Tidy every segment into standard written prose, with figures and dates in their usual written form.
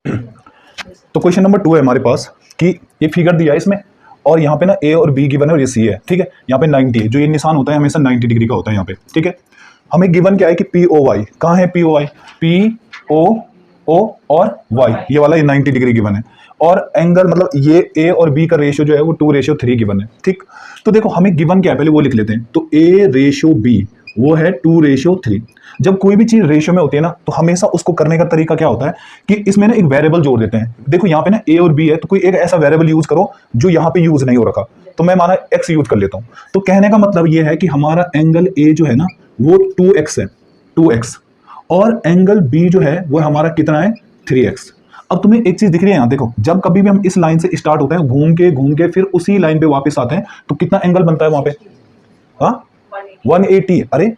तो question number 2 है हमारे पास कि ये फिगर दिया है इसमें, और यहाँ पे ना ए और बी गिवन है और ये सी है, ठीक है। यहाँ पे 90 है, जो ये निशान होता है हमेशा 90 डिग्री का होता है यहाँ पे, ठीक है। हमें गिवन क्या है कि पी ओ वाई, कहाँ है P O Y, P O और वाई, ये वाला ये 90 डिग्री गिवन है। और एंगल मतलब ये ए और बी का रेशियो जो है वो 2:3 गिवन है, ठीक। तो देखो हमें गिवन क्या है पहले वो लिख लेते हैं। तो ए रेशियो बी वो है 2:3। जब कोई भी चीज रेशियो में होती है ना, तो हमेशा उसको करने का तरीका क्या होता है कि इसमें ना एक वेरिएबल जोड़ देते हैं। देखो यहाँ पे ना ए और बी है, तो कोई एक ऐसा वेरिएबल यूज करो जो यहाँ पे यूज नहीं हो रखा। तो मैं माना एक्स यूज कर लेता हूँ। तो कहने का मतलब ये है कि हमारा एंगल ए जो है ना वो 2x है, 2x, और एंगल बी जो है वो हमारा कितना है, 3x। अब तुम्हें एक चीज दिख रही है यहाँ, देखो जब कभी भी हम इस लाइन से स्टार्ट होते हैं घूम के फिर उसी लाइन पे वापस आते हैं, तो कितना एंगल बनता है वहां पे, हाँ 180। अरे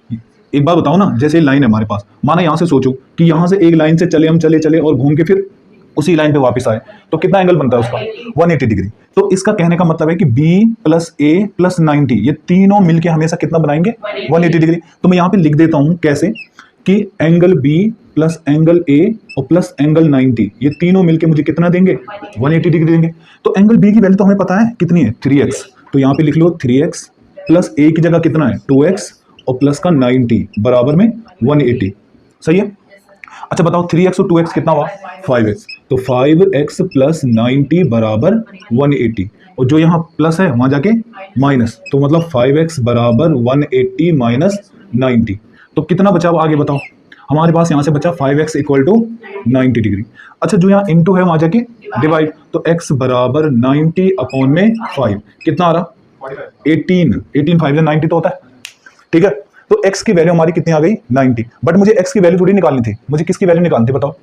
एक बात बताओ ना, जैसे लाइन है हमारे पास, माना यहां से सोचो कि यहां से एक लाइन से चले हम चले और घूम के फिर उसी लाइन पे वापस आए, तो कितना एंगल बनता है उसका, 180 डिग्री। तो इसका कहने का मतलब है कि b प्लस a प्लस 90 ये तीनों मिलके हमेशा कितना बनाएंगे, 180 डिग्री। तो मैं यहाँ पे लिख देता हूं कैसे कि angle b plus angle a और प्लस एंगल 90 ये तीनों मिलके मुझे कितना देंगे, 180 डिग्री देंगे। तो एंगल b की वैल्यू तो हमें पता है कितनी है, 3x। तो यहाँ पे लिख लो 3x प्लस a की जगह कितना है 2x और प्लस का 90 बराबर में 180, सही है। अच्छा बताओ 3x और 2x कितना हुआ, 5x। तो 5x प्लस 90 बराबर 180, और जो यहाँ प्लस है वहां जाके माइनस, तो मतलब 5x बराबर 180 माइनस 90। तो कितना बचा आगे बताओ, हमारे पास यहाँ से बचा 5x इक्वल टू 90 डिग्री। अच्छा जो यहाँ इंटू है वहां जाके डिवाइड, तो x बराबर 90 अपॉन में 5 कितना आ रहा, 18 5 से 90 तो होता है, ठीक है। तो x की वैल्यू हमारी कितनी आ गई, 90। बट मुझे x की वैल्यू थोड़ी निकालनी थी, मुझे किसकी वैल्यू निकालनी थी बताओ,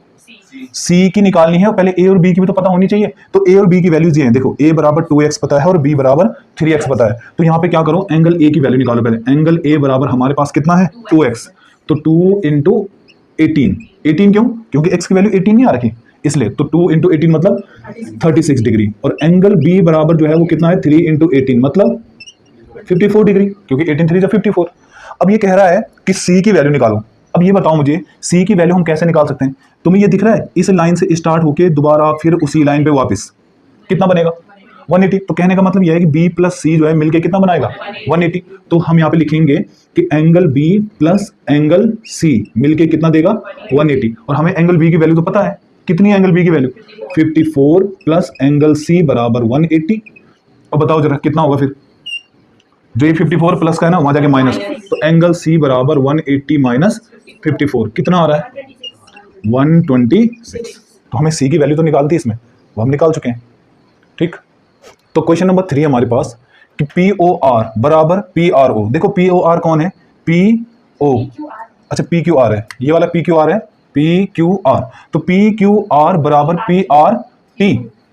c की निकालनी है। और पहले a और b की भी तो पता होनी चाहिए। तो a और b की वैल्यूज ये हैं, देखो a बराबर 2x पता है और b बराबर 3x पता है। तो यहाँ पे क्या करो, एंगल a की वैल्यू निकालो पहले। एंगल a बराबर हमारे पास कितना है 2x, तो 2 इंटू 18 क्यों, क्योंकि x की वैल्यू 18 नहीं आ रखी इसलिए, तो 2 इंटू 18 मतलब 36 डिग्री। और एंगल b बराबर जो है वो कितना है 3 इंटू 18 मतलब 54 डिग्री, क्योंकि 18 3 से 54। अब ये कह रहा है कि C की वैल्यू निकालो। अब ये बताओ मुझे C की वैल्यू हम कैसे निकाल सकते हैं। तुम्हें ये दिख रहा है इस लाइन से स्टार्ट होके दोबारा फिर उसी लाइन पे वापस कितना बनेगा, 180। तो कहने का मतलब यह है कि B प्लस C जो है मिलके कितना बनाएगा, 180। तो हम यहाँ पे लिखेंगे कि angle B plus angle C मिलके कितना देगा, 180। और हमें एंगल B की वैल्यू तो पता है, कितनी है एंगल B की वैल्यू, 54 प्लस एंगल C बराबर 180। अब बताओ जरा कितना होगा फिर, जो ये 54 प्लस का है ना वहां जाके माइनस, तो एंगल C बराबर 180 माइनस 54 कितना आ रहा है, 126। तो हमें C की वैल्यू तो निकालती है इसमें, वो हम निकाल चुके हैं, ठीक। तो क्वेश्चन नंबर 3 हमारे पास कि POR बराबर PRO। देखो POR कौन है, PO, अच्छा PQR है, ये वाला PQR है, PQR। तो PQR बराबर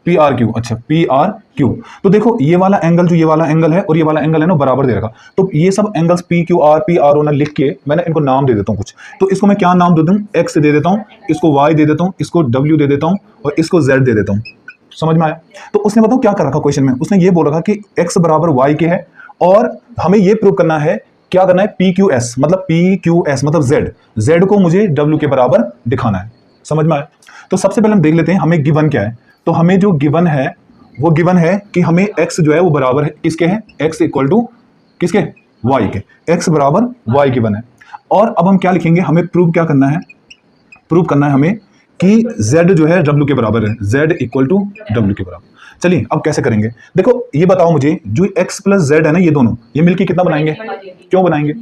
PRQ, अच्छा PRQ। तो देखो ये वाला एंगल जो ये वाला एंगल है और ये वाला एंगल है ना बराबर दे रखा। तो ये सब एंगल्स PQR PRO ना लिख के मैंने इनको नाम दे देता हूँ कुछ। तो इसको मैं क्या नाम दे दूँ, X दे देता हूँ, इसको Y दे देता हूँ, इसको W दे देता हूँ और इसको Z दे देता हूँ। समझ में आया। तो उसने बताओ क्या कर रखा क्वेश्चन में, उसने ये बोल रखा कि X बराबर Y के है और हमें ये प्रूव करना है, क्या करना है, PQS मतलब Z को मुझे W के बराबर दिखाना है। समझ में आया। तो सबसे पहले हम देख लेते हैं हमें गिवन क्या है। तो हमें जो गिवन है वो गिवन है कि हमें x जो है वो बराबर है किसके है, x इक्वल टू किसके, y के, x बराबर y गिवन है। और अब हम क्या लिखेंगे, हमें प्रूव क्या करना है, प्रूव करना है हमें कि z जो है w के बराबर है, z इक्वल टू w के बराबर। चलिए अब कैसे करेंगे, देखो ये बताओ मुझे, जो x प्लस z है ना ये दोनों ये मिलके कितना बनाएंगे, क्यों बनाएंगे,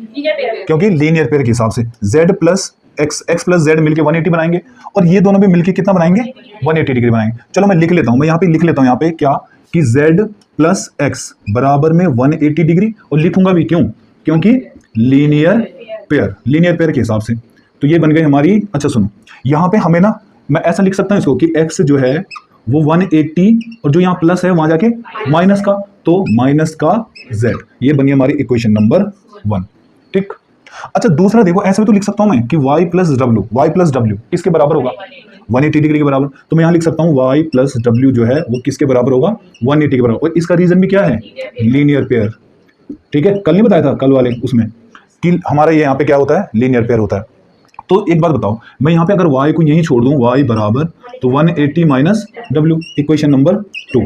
क्योंकि लीनियर पेयर के हिसाब से z plus x plus z मिलके 180 बनाएंगे और ये दोनों भी मिलके कितना बनाएंगे, 180 डिग्री बनाएंगे। चलो मैं लिख लेता हूं, मैं यहाँ पे लिख लेता हूं यहाँ पे क्या कि z प्लस x बराबर में 180 डिग्री, और लिखूंगा भी क्यों, क्योंकि लीनियर पेयर के हिसाब से। तो ये बन गई हमारी, अच्छा सुनो यहाँ पे हमें ना मैं ऐसा लिख सकता हूँ इसको कि x जो है वो 180 और जो यहाँ प्लस है वहां जाके माइनस का, तो माइनस का z, ये बनी हमारी इक्वेशन नंबर 1, ठीक। अच्छा दूसरा देखो, ऐसे भी तो लिख सकता हूं मैं कि y प्लस डब्ल्यू किसके बराबर होगा, 180 डिग्री के बराबर। तो मैं यहां लिख सकता हूं y प्लस डब्ल्यू जो है वो किसके बराबर होगा, 180 के बराबर। और इसका रीजन भी क्या है, लीनियर पेयर, ठीक है। कल नहीं बताया था कल वाले उसमें कि हमारा ये यहाँ पे क्या होता है, लीनियर पेयर होता है। तो एक बात बताओ, मैं यहाँ पे अगर y को यहीं छोड़ दूं, y बराबर तो 180 माइनस w, इक्वेशन नंबर 2।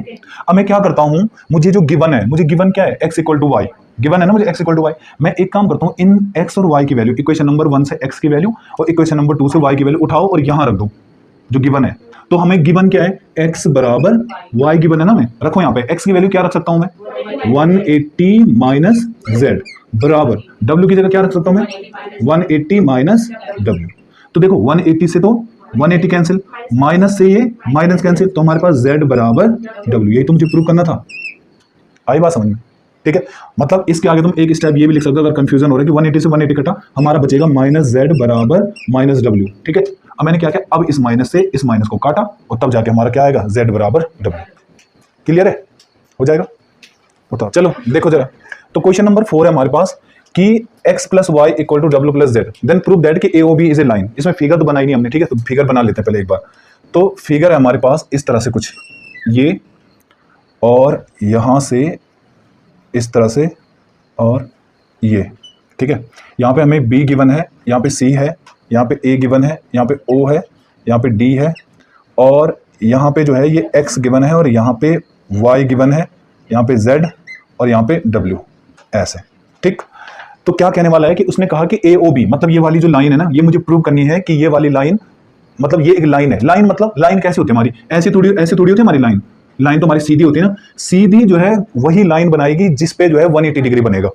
अब मैं क्या करता हूं, मुझे जो गिवन है, मुझे गिवन क्या है, x equal to y, given है ना मुझे x इक्वल टू वाई। मैं एक काम करता हूं, इन x और y की वैल्यू, इक्वेशन नंबर 1 से x की वैल्यू और इक्वेशन नंबर 2 से y की वैल्यू उठाओ और यहां रख दो जो गिवन है। तो हमें गिवन क्या है, x बराबर y गिवन है ना, मैं रखो यहाँ पे x की वैल्यू क्या रख सकता हूं मैं, 180 माइनस z बराबर w की जगह क्या रख सकता हूं मैं, 180 माइनस w। तो देखो 180 से तो 180 कैंसिल, माइनस से ये माइनस कैंसिल, तो हमारे पास z बराबर w। यही तो मुझे प्रूव करना था। आई बात समझ में? ठीक है, मतलब इसके आगे तुम एक स्टेप ये भी लिख सकते हो, अगर कंफ्यूजन हो रहा है कि 180 से 180 कटा, हमारा बचेगा माइनस z बराबर माइनस w। ठीक है, अब मैंने क्या किया, अब इस माइनस से इस माइनस को काटा और तब जाके हमारा क्या आएगा, z बराबर w। क्लियर है, हो जाएगा, बताओ। चलो देखो जरा, तो क्वेश्चन नंबर 4 है हमारे पास कि x plus y equal to डब्ल्यू plus z, then prove that कि AOB इज ए लाइन। इसमें फिगर तो बनाई नहीं हमने, ठीक है, तो फिगर बना लेते हैं पहले एक बार। तो फिगर है हमारे पास इस तरह से कुछ, ये और यहां से इस तरह से और ये, ठीक है। यहाँ पे हमें B गिवन है, यहाँ पे C है, यहाँ पे A गिवन है, यहाँ पे O है, यहाँ पे D है, और यहाँ पे जो है ये X गिवन है, और यहाँ पे Y गिवन है, यहाँ पे Z और यहाँ पे W, ऐसे। ठीक, तो क्या कहने वाला है कि उसने कहा कि AOB मतलब ये वाली जो लाइन है ना, ये मुझे प्रूव करनी है कि ये वाली लाइन, मतलब ये एक लाइन है। लाइन मतलब लाइन कैसे होती है हमारी, ऐसी थोड़ी होती है हमारी लाइन। लाइन तो हमारी सीधी होती है ना, सीधी जो है वही लाइन बनाएगी जिस पे जो है 180 डिग्री बनेगा।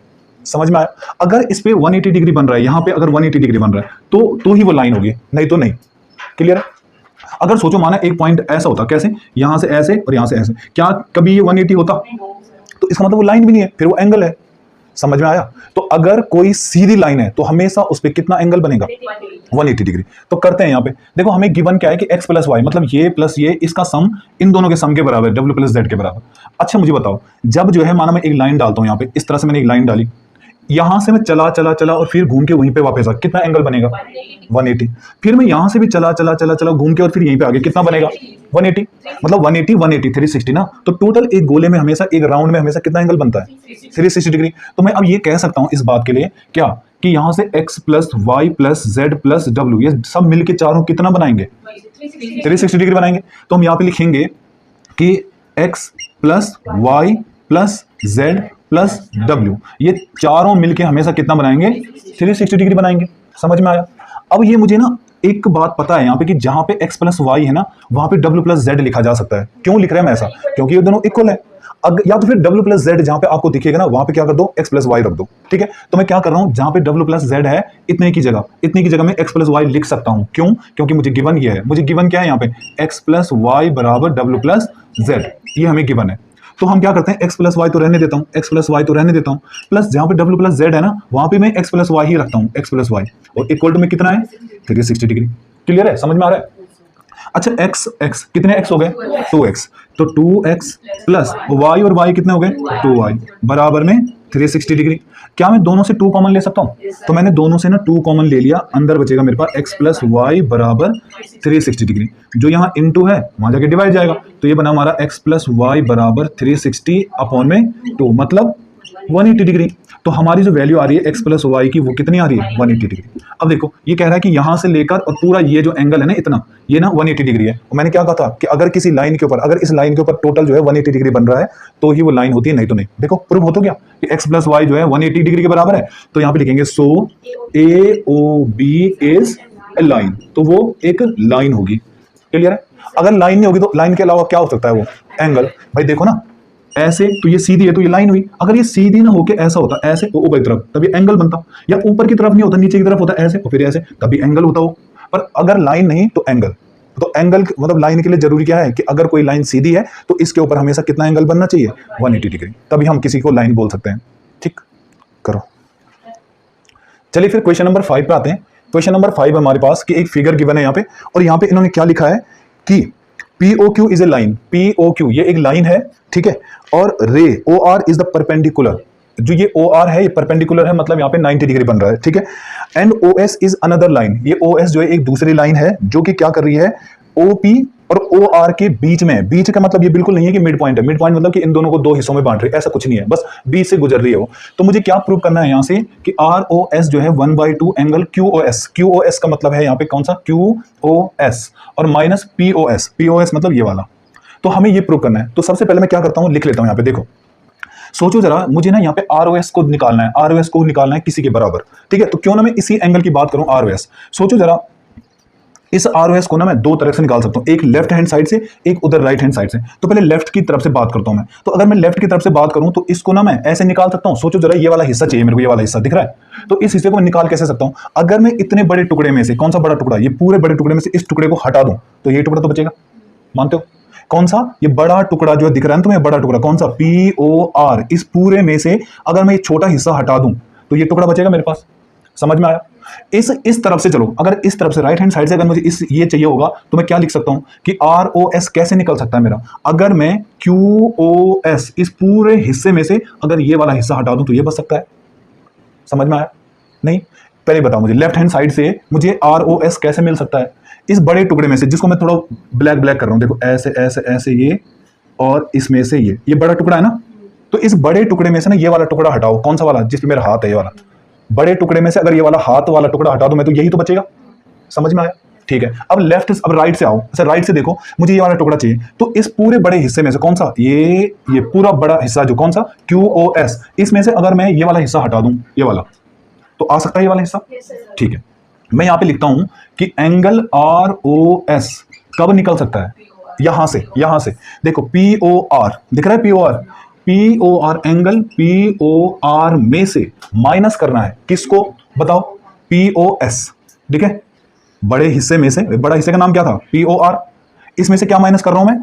समझ में आया? अगर इस पे 180 डिग्री बन रहा है, यहाँ पे अगर 180 डिग्री बन रहा है तो ही वो लाइन होगी, नहीं तो नहीं। क्लियर है? अगर सोचो माना एक पॉइंट ऐसा होता, कैसे, यहां से ऐसे और यहां से ऐसे, क्या कभी ये 180 होता? तो इसका मतलब वो लाइन भी नहीं है, फिर वो एंगल है। समझ में आया? तो अगर कोई सीधी लाइन है तो हमेशा उस पर कितना एंगल बनेगा, 180 डिग्री। तो करते हैं यहाँ पे, देखो हमें गिवन क्या है कि x प्लस वाई मतलब ये प्लस ये, इसका सम इन दोनों के सम के बराबर, w प्लस जेड के बराबर। अच्छा मुझे बताओ, जब जो है माना मैं एक लाइन डालता हूँ यहाँ पे, इस तरह से मैंने एक लाइन डाली, यहां से मैं चला चला चला और फिर घूम के वहीं पे वापस आ, कितना एंगल बनेगा, 180। फिर मैं यहां से भी चला चला चला चला घूम के और फिर यहीं पे आ गया, कितना बनेगा, 180। मतलब 180 180 360 ना, तो टोटल एक गोले में हमेशा, एक राउंड में हमेशा कितना एंगल बनता है, 360 डिग्री। तो मैं अब ये कह सकता हूं इस बात के लिए क्या, कि यहां से x plus y plus z plus डब्ल्यू, ये सब मिलके चारों कितना बनाएंगे, 360 डिग्री बनाएंगे। तो हम यहाँ पे लिखेंगे कि x plus y plus z plus W, ये चारों मिलके हमेशा कितना बनाएंगे, 360 डिग्री बनाएंगे। समझ में आया? अब ये मुझे ना एक बात पता है यहाँ पे कि जहां पे x प्लस वाई है ना, वहां पे W प्लस जेड लिखा जा सकता है। क्यों लिख रहे हैं हम ऐसा, क्योंकि ये दोनों इक्वल है। या तो फिर W प्लस जेड जहां पे आपको दिखेगा ना, वहां पे क्या कर दो, x प्लस वाई रख दो। ठीक है, तो मैं क्या कर रहा हूं, जहां पे W प्लस जेड है इतने की जगह मैं x प्लस वाई लिख सकता हूं। क्यों? क्योंकि मुझे गिवन ये है, मुझे गिवन क्या है यहाँ पे, x प्लस वाई बराबर W प्लस जेड, ये हमें गिवन है। तो हम क्या करते हैं, x प्लस वाई तो रहने देता हूँ, x प्लस वाई तो रहने देता हूँ, प्लस जहां पे W प्लस जेड है ना, वहां पे मैं x प्लस वाई ही रखता हूँ, x प्लस वाई, और इक्वल टू में कितना है, 360 डिग्री। क्लियर है, समझ में आ रहा है? अच्छा x कितने x हो गए, 2x, तो 2x प्लस y और y कितने हो गए, 2y बराबर में 360 डिग्री। क्या मैं दोनों से 2 कॉमन ले सकता हूँ? तो मैंने दोनों से ना 2 कॉमन ले लिया, अंदर बचेगा मेरे पास x प्लस वाई बराबर 360 डिग्री। जो यहाँ इंटू है वहां जाके डिवाइड जाएगा, तो ये बना हमारा x प्लस वाई बराबर 360 अपॉन में 2, मतलब 180 डिग्री। तो हमारी जो वैल्यू आ रही है x प्लस वाई की, वो कितनी आ रही है, 180 डिग्री। अब देखो ये कह रहा है कि यहां से लेकर और पूरा ये जो एंगल है ना इतना, ये ना 180 डिग्री है। और मैंने क्या कहा था कि अगर किसी लाइन के ऊपर, अगर इस लाइन के ऊपर टोटल जो है 180 डिग्री बन रहा है तो ही वो लाइन होती है, नहीं तो नहीं। देखो प्रूव हो तो गया कि x प्लस वाई जो है 180 डिग्री के बराबर है। तो यहाँ पे लिखेंगे सो AOB इज ए लाइन, तो वो एक लाइन होगी। क्लियर है? अगर लाइन नहीं होगी तो लाइन के अलावा क्या हो सकता है, वो एंगल। भाई देखो ना, ऐसे तो ये सीधी है तो ये लाइन हुई, अगर ये सीधी ना होके ऐसा होता, ऐसे ऊपर की तरफ, तभी एंगल बनता, या ऊपर की तरफ नहीं होता, नीचे की तरफ होता, ऐसे और फिर ऐसे, तभी एंगल होता वो। पर अगर लाइन नहीं तो एंगल। तो एंगल मतलब लाइन के लिए जरूरी क्या है कि अगर कोई लाइन सीधी है तो इसके ऊपर हमेशा कितना एंगल बनना चाहिए, 180 डिग्री, तभी हम किसी को लाइन बोल सकते हैं। ठीक, करो। चलिए फिर क्वेश्चन नंबर 5 पे आते हैं। क्वेश्चन नंबर 5 हमारे पास कि एक फिगर गिवन है यहाँ पे, और यहाँ पे इन्होंने क्या लिखा है कि POQ is a line, POQ ये एक लाइन है, ठीक है, और रे OR इज द परपेंडिकुलर, जो ये OR है ये परपेंडिकुलर है, मतलब यहाँ पे 90 डिग्री बन रहा है, ठीक है। And OS is another line, ये OS जो है एक दूसरी लाइन है जो कि क्या कर रही है, OP और ओ आर के बीच में, बीच का मतलब ये बिल्कुल नहीं है कि मिड पॉइंट है, मिड पॉइंट मतलब कि इन दोनों को दो हिस्सों में बांट रही है, ऐसा कुछ नहीं है, बस बीच से गुजर रही है वो। तो मुझे क्या प्रूव करना है यहां से कि आर ओ एस जो है 1/2 angle Q O S, Q O S का मतलब है यहां पे कौन सा, क्यू ओ एस, और minus P O S, P O S मतलब ये वाला। तो हमें ये प्रूव करना है। तो सबसे पहले मैं क्या करता हूं, लिख लेता हूं यहां पे, देखो सोचो जरा, मुझे ना यहाँ पे आरओएस को निकालना है, आरओएस को निकालना है किसी के बराबर, ठीक है। तो क्यों ना मैं इसी एंगल की बात करूं, आरओएस। सोचो जरा, इस आरओएस को ना मैं दो तरह से निकाल सकता हूं, एक लेफ्ट हैंड साइड से, एक उधर राइट हैंड साइड से। तो पहले लेफ्ट की तरफ से बात करता हूं मैं। तो अगर मैं लेफ्ट की तरफ से बात करूं तो इसको ना मैं ऐसे निकाल सकता हूं। सोचो जरा, ये वाला हिस्सा चाहिए मेरे को, ये वाला हिस्सा दिख रहा है, तो इस हिस्से को मैं निकाल कैसे सकता हूं। अगर मैं इतने बड़े टुकड़े में से, कौन सा बड़ा टुकड़ा, ये पूरे बड़े टुकड़े में से इस टुकड़े को हटा दूं तो ये टुकड़ा तो बचेगा, मानते हो। कौन सा, ये बड़ा टुकड़ा जो दिख रहा है तुम्हें, बड़ा टुकड़ा कौन सा, पी ओ आर, इस पूरे में से अगर मैं ये छोटा हिस्सा हटा दूं तो ये टुकड़ा बचेगा मेरे पास। समझ में आया। इस तरफ से चलो, अगर इस तरफ से राइट हैंड साइड से अगर मुझे इस ये चाहिए होगा तो मैं क्या लिख सकता हूं कि आर ओ एस कैसे निकल सकता है मेरा, अगर मैं क्यू ओ एस इस पूरे हिस्से में से अगर ये वाला हिस्सा हटा दूं तो ये बच सकता है। समझ में आया नहीं, पहले बताओ मुझे लेफ्ट हैंड साइड से मुझे आर ओ एस कैसे मिल सकता है, इस बड़े टुकड़े में से, जिसको मैं थोड़ा ब्लैक ब्लैक कर रहा हूं, देखो ऐसे ऐसे ऐसे ये, और इसमें से ये बड़ा टुकड़ा है ना। तो इस बड़े टुकड़े में से ना ये वाला टुकड़ा हटाओ, कौन सा वाला, जिसपे मेरा हाथ है, ये वाला। बड़े टुकड़े में से अगर ये वाला हाथ वाला टुकड़ा हटा दूं मैं तो यही तो बचेगा। समझ में आया, ठीक है। अब लेफ्ट, अब राइट से आओ, अच्छा राइट से देखो, मुझे ये वाला टुकड़ा चाहिए, तो इस पूरे बड़े हिस्से में से कौन सा, ये पूरा बड़ा हिस्सा जो कौन सा, क्यू ओ एस, इसमें से अगर मैं ये वाला हिस्सा हटा दूं, ये वाला, तो आ सकता है ये वाला हिस्सा, ठीक है। मैं यहां पे लिखता हूं कि एंगल आर ओ एस कब निकल सकता है, यहां से देखो, पी ओ आर दिख रहा है, P O R, P O R angle P O R में से माइनस करना है किसको बताओ, पी ओ एस, ठीक है। बड़े हिस्से में से, बड़ा हिस्से का नाम क्या था, पी ओ आर, इसमें से क्या माइनस कर रहा हूं मैं,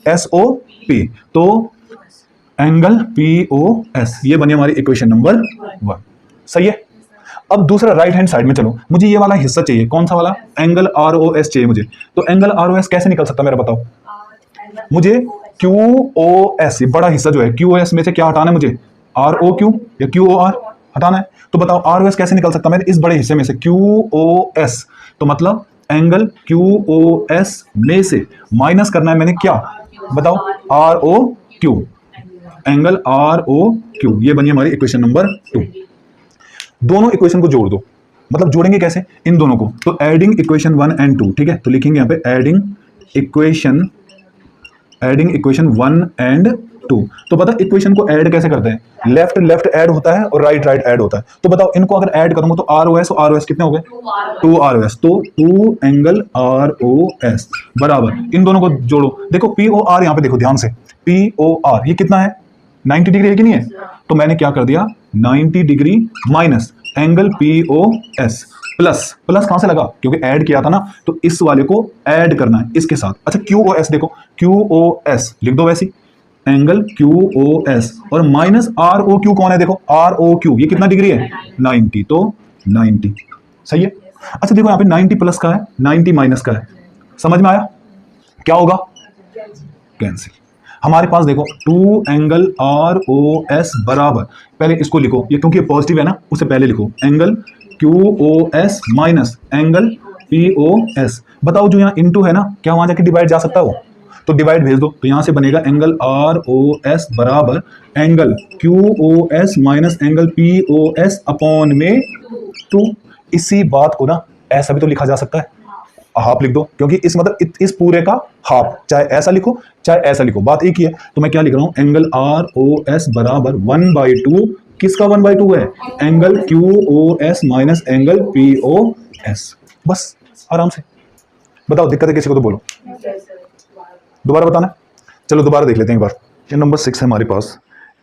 एस ओ पी, तो एंगल पी ओ एस, ये बनी हमारी इक्वेशन नंबर 1, सही है। अब दूसरा राइट हैंड साइड में चलो, मुझे ये वाला हिस्सा चाहिए, कौन सा वाला, एंगल आर ओ एस चाहिए मुझे। तो एंगल आर ओ एस कैसे निकल सकता है मेरा बताओ, मुझे क्यू ओ एस, ये बड़ा हिस्सा जो है क्यू ओ एस में से क्या हटाना है मुझे, आर ओ क्यू या क्यू ओ आर हटाना है। तो बताओ आर ओ एस कैसे निकल सकता है मेरे इस बड़े हिस्से में से, क्यू ओ एस, तो मतलब एंगल क्यू ओ एस में से माइनस करना है मैंने क्या बताओ, R O Q, angle R O Q, ये बनी हमारी इक्वेशन नंबर 2। दोनों इक्वेशन को जोड़ दो, मतलब जोड़ेंगे कैसे इन दोनों को, तो एडिंग इक्वेशन 1 एंड 2, ठीक है। तो लिखेंगे यहाँ पे एडिंग इक्वेशन 1 एंड 2। तो पता इक्वेशन को ऐड कैसे करते हैं, लेफ्ट लेफ्ट ऐड होता है और राइट राइट ऐड होता है। तो बताओ इनको अगर ऐड करूंगा तो आर ओ एस कितने हो गए, 2 आर ओ एस, तो 2 एंगल आर ओ एस बराबर, इन दोनों को जोड़ो, देखो पी ओ आर, यहाँ पे देखो ध्यान से, पी ओ आर ये कितना है, 90 डिग्री है कि नहीं है। तो मैंने क्या कर दिया, 90 degree minus angle P O S, plus कहां से लगा, क्योंकि ऐड किया था ना, तो इस वाले को ऐड करना है इसके साथ। अच्छा क्यू ओ एस देखो, क्यू ओ एस लिख दो वैसी, एंगल क्यू ओ एस, और माइनस आर ओ क्यू कौन है, देखो आर ओ क्यू ये कितना डिग्री है, 90, तो 90 सही है। अच्छा देखो यहाँ पे 90 प्लस का है, 90 माइनस का है, समझ में आया क्या होगा, कैंसिल। हमारे पास देखो 2 एंगल आर ओ एस बराबर, पहले इसको लिखो, ये क्योंकि पॉजिटिव है ना, उसे पहले लिखो, angle Q O S minus angle P O S. बताओ जो यहाँ इनटू है ना, क्या वहां जाके डिवाइड जा सकता है वो, तो डिवाइड भेज दो, तो यहां से बनेगा एंगल आर ओ एस बराबर angle Q O S minus angle P O S upon में 2। इसी बात को ना ऐसा भी तो लिखा जा सकता है, हाफ लिख दो, क्योंकि इस मतलब इस पूरे का हाफ, चाहे ऐसा लिखो चाहे ऐसा लिखो, बात एक ही है। तो मैं क्या लिख रहा हूं, एंगल आर ओ एस बराबर 1/2, किसका 1/2 है, angle Q O S minus angle P O S, बस आराम से। बताओ दिक्कत है किसी को तो बोलो, दोबारा बताना, चलो दोबारा देख लेते हैं एक बार। ये नंबर 6 है हमारे पास,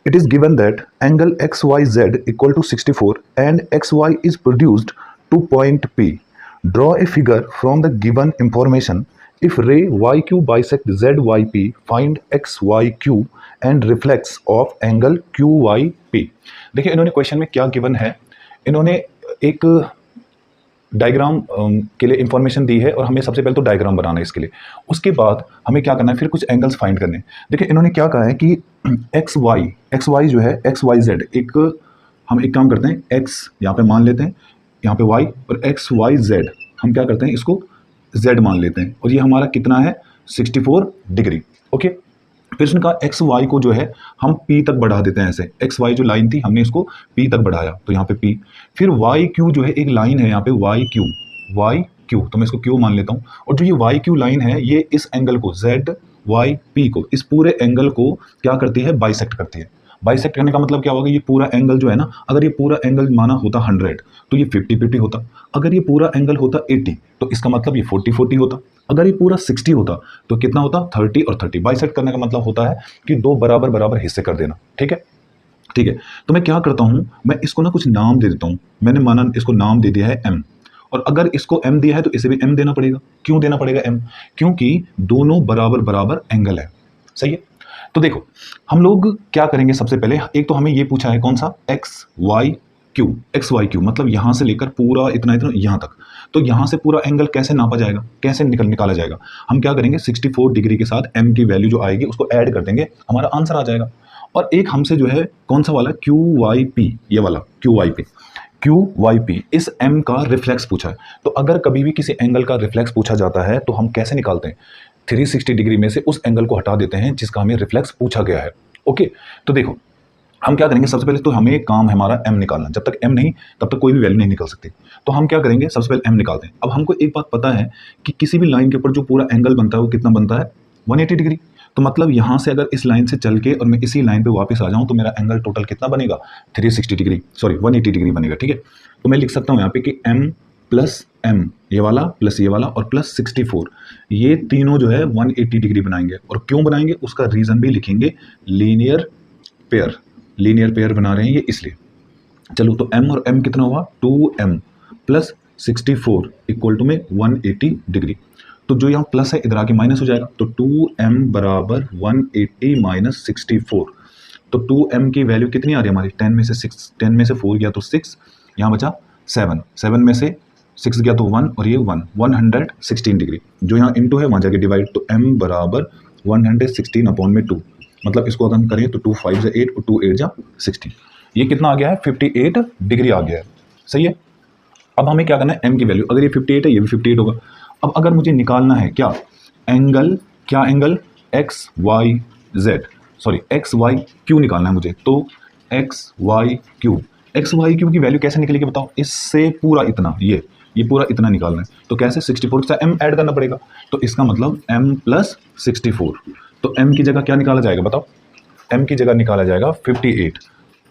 it is given that angle X Y Z equal to 64 and X Y is produced to point P. Draw a figure from the given information. If ray YQ bisect ZYP, find XYQ and reflex of angle QYP. देखिए इन्होंने question में क्या given है, इन्होंने एक diagram के लिए information दी है और हमें सबसे पहले तो डायग्राम बनाना है इसके लिए, उसके बाद हमें क्या करना है, फिर कुछ एंगल्स फाइंड करने हैं। देखिए इन्होंने क्या कहा है कि एक्स वाई जो है एक्स वाई जेड, हम एक काम करते हैं, एक्स यहाँ पे मान लेते हैं, यहाँ पे y और एक्स वाई जेड हम क्या करते हैं, इसको z मान लेते हैं, और ये हमारा कितना है 64 डिग्री। ओके, फिर उसने कहा एक्स वाई को जो है हम पी तक बढ़ा देते हैं। ऐसे एक्स वाई जो लाइन थी हमने इसको पी तक बढ़ाया, तो यहाँ पे पी। फिर वाई क्यू जो है एक लाइन है यहाँ पे वाई क्यू, तो मैं इसको क्यू मान लेता हूँ। और जो ये वाई क्यू लाइन है ये इस एंगल को जेड वाई पी को, इस पूरे एंगल को क्या करती है, बाइसेक्ट करती है। बाइसेक्ट करने का मतलब क्या होगा, ये पूरा एंगल जो है ना, अगर ये पूरा एंगल माना होता 100 तो ये 50-50 होता। अगर ये पूरा एंगल होता 80 तो इसका मतलब ये 40-40 होता। अगर ये पूरा 60 होता तो कितना होता, 30 और 30। बाइसेक्ट करने का मतलब होता है कि दो बराबर बराबर हिस्से कर देना। ठीक है, ठीक है। तो मैं क्या करता हूं, मैं इसको ना कुछ नाम दे देता हूं। मैंने माना इसको नाम दे दिया है एम, और अगर इसको m दिया है तो इसे भी m देना पड़ेगा। क्यों देना पड़ेगा m? क्योंकि दोनों बराबर बराबर एंगल है। सही है। तो देखो हम लोग क्या करेंगे, सबसे पहले एक तो हमें ये पूछा है कौन सा, एक्स वाई क्यू, मतलब यहां से लेकर पूरा इतना इतना यहां तक। तो यहां से पूरा एंगल कैसे नापा जाएगा, कैसे निकाला जाएगा? हम क्या करेंगे, 64 डिग्री के साथ m की वैल्यू जो आएगी उसको ऐड कर देंगे, हमारा आंसर आ जाएगा। और एक हमसे जो है कौन सा वाला, क्यू वाई पी, ये वाला क्यू वाई पी, इस m का रिफ्लेक्स पूछा है। तो अगर कभी भी किसी एंगल का रिफ्लेक्स पूछा जाता है तो हम कैसे निकालते हैं, 360 डिग्री में से उस एंगल को हटा देते हैं जिसका हमें रिफ्लेक्स पूछा गया है। ओके, तो देखो हम क्या करेंगे, सबसे पहले तो हमें काम है हमारा m निकालना। जब तक m नहीं तब तक कोई भी वैल्यू नहीं निकल सकती। तो हम क्या करेंगे, सबसे पहले m निकालते हैं। अब हमको एक बात पता है कि किसी भी लाइन के ऊपर जो पूरा एंगल बनता है वो कितना बनता है, 180 डिग्री। तो मतलब यहाँ से अगर इस लाइन से चल के और मैं इसी लाइन पे वापस आ जाऊँ तो मेरा एंगल टोटल कितना बनेगा, 360 डिग्री, सॉरी 180 डिग्री बनेगा। ठीक है, तो मैं लिख सकता हूँ यहाँ पे कि m प्लस m, ये वाला प्लस ये वाला और प्लस 64, ये तीनों जो है 180 डिग्री बनाएंगे। और क्यों बनाएंगे उसका रीज़न भी लिखेंगे, लीनियर पेयर बना रहे हैं ये इसलिए। चलो तो m और m कितना हुआ, 2m प्लस 64 इक्वल टू में 180 डिग्री। तो जो यहाँ प्लस है इधर आके माइनस हो जाएगा, तो 2m बराबर 180 माइनस 64। तो 2m की वैल्यू कितनी आ रही है हमारी, 10 में से 10 में से 4 गया तो 6, यहाँ बचा 7 में से 6 गया तो 1 और ये 116 डिग्री। जो यहाँ इंटू है वहाँ जाके डिवाइड, तो m बराबर 116 अपॉन में 2, मतलब इसको अगर हम करें तो 2 5 से 8 और 2 8 जा 60। ये कितना आ गया है, 58 डिग्री आ गया है। सही है। अब हमें क्या करना है, m की वैल्यू, अगर ये 58 है ये भी 58 होगा। अब अगर मुझे निकालना है क्या एंगल एक्स वाई क्यू निकालना है मुझे, तो एक्स वाई क्यू की वैल्यू कैसे निकलेगी बताओ, इससे पूरा इतना ये पूरा इतना निकालना है। तो कैसे, 64 के साथ m ऐड करना पड़ेगा, तो इसका मतलब m प्लस 64। तो m की जगह क्या निकाला जाएगा बताओ, m की जगह निकाला जाएगा 58।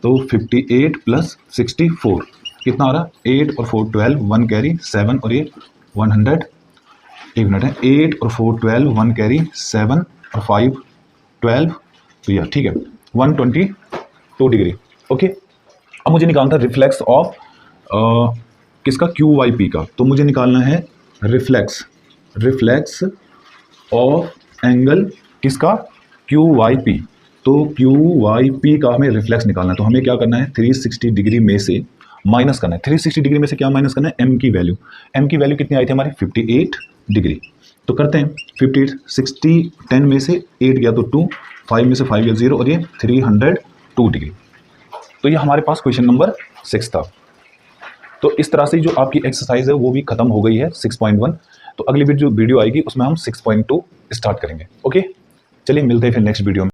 तो 58 प्लस 64 कितना आ रहा, 8 और 4 12, 1 कैरी 7 और ये 100, एक मिनट है, 8 और 4 12, 1 कैरी 7 और 5 12, तो यह ठीक है 122 डिग्री। ओके, अब मुझे निकालना था रिफ्लेक्स ऑफ किसका, क्यू वाई पी का। तो मुझे निकालना है रिफ्लेक्स ऑफ एंगल किसका, क्यू वाई पी। तो क्यू वाई पी का हमें रिफ्लेक्स निकालना है। तो हमें क्या करना है, 360 डिग्री में से माइनस करना है। 360 डिग्री में से क्या माइनस करना है, m की वैल्यू कितनी आई थी हमारी, 58 डिग्री। तो करते हैं 58 60, 10 में से 8 गया तो 2, 5 में से 5 गया 0 और ये 302 डिग्री। तो ये हमारे पास क्वेश्चन नंबर 6 था। तो इस तरह से जो आपकी एक्सरसाइज है वो भी खत्म हो गई है 6.1। तो अगली जो वीडियो आएगी उसमें हम 6.2 स्टार्ट करेंगे। ओके, चलिए मिलते हैं फिर नेक्स्ट वीडियो में।